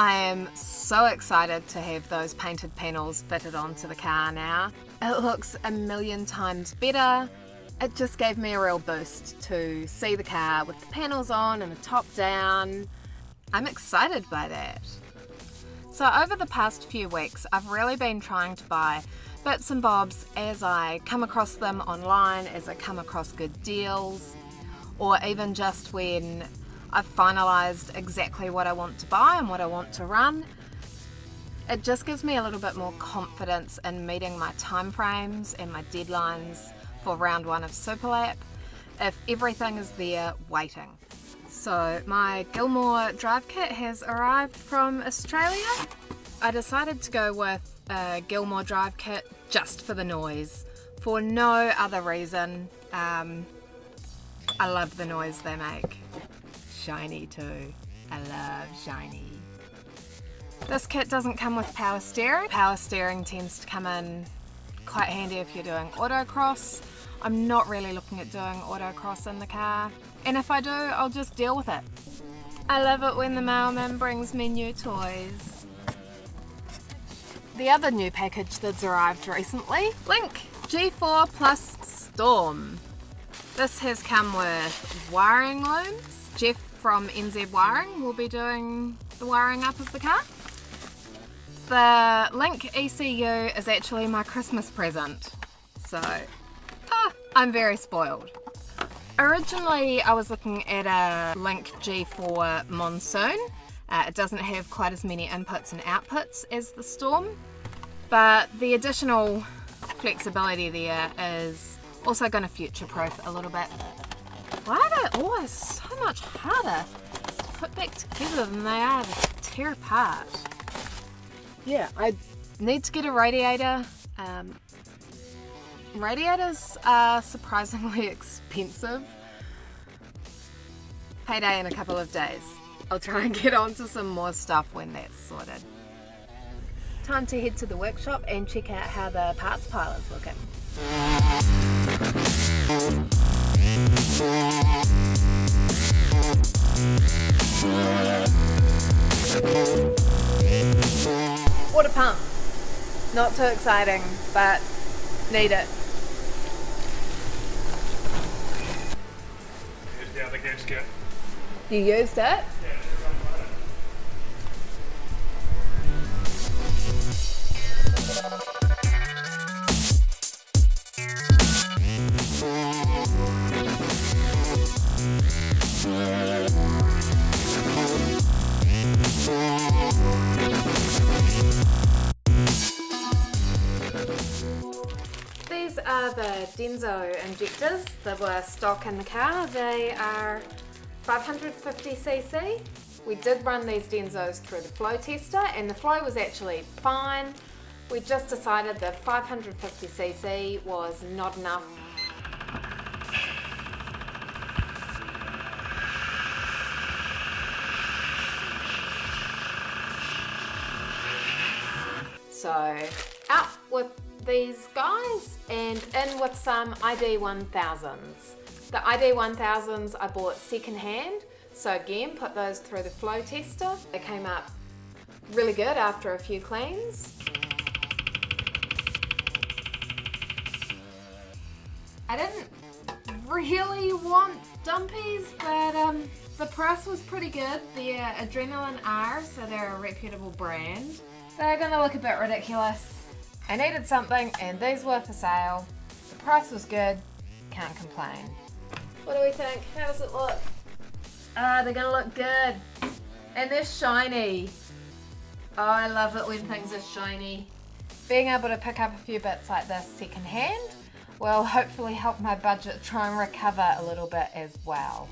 I am so excited to have those painted panels fitted onto the car now. It looks a million times better. It just gave me a real boost to see the car with the panels on and the top down. I'm excited by that. So over the past few weeks, I've really been trying to buy bits and bobs as I come across them online, as I come across good deals, or even just when I've finalised exactly what I want to buy and what I want to run. It just gives me a little bit more confidence in meeting my timeframes and my deadlines for round 1 of Superlap if everything is there waiting. So my Gilmore drive kit has arrived from Australia. I decided to go with a Gilmore drive kit just for the noise, for no other reason. I love the noise they make. Shiny too. I love shiny. This kit doesn't come with power steering. Power steering tends to come in quite handy if you're doing autocross. I'm not really looking at doing autocross in the car, and if I do, I'll just deal with it. I love it when the mailman brings me new toys. The other new package that's arrived recently, Link G4 Plus Storm. This has come with wiring looms. Jeff from NZ Wiring will be doing the wiring up of the car. The Link ECU is actually my Christmas present, so I'm very spoiled. Originally I was looking at a Link G4 Monsoon. It doesn't have quite as many inputs and outputs as the Storm, but the additional flexibility there is also going to future-proof a little bit. Why are they always so much harder to put back together than they are to tear apart? Yeah, I need to get a radiator. Radiators are surprisingly expensive. Payday in a couple of days. I'll try and get onto some more stuff when that's sorted. Time to head to the workshop and check out how the parts pile is looking. Water pump. Not too exciting, but need it. Here's the other gasket. You used it? Yeah, These are the Denso injectors that were stock in the car. They are 550cc. We did run these Densos through the flow tester and the flow was actually fine. We just decided that 550cc was not enough. So out with these guys and in with some ID1000s. The ID1000s I bought second hand, so again put those through the flow tester. They came up really good after a few cleans. I didn't really want dumpies, but the price was pretty good. They're Adrenalin-R, so they're a reputable brand. They're gonna look a bit ridiculous. I needed something and these were for sale. The price was good, can't complain. What do we think? How does it look? They're gonna look good. And they're shiny. Oh, I love it when things are shiny. Being able to pick up a few bits like this second hand will hopefully help my budget try and recover a little bit as well.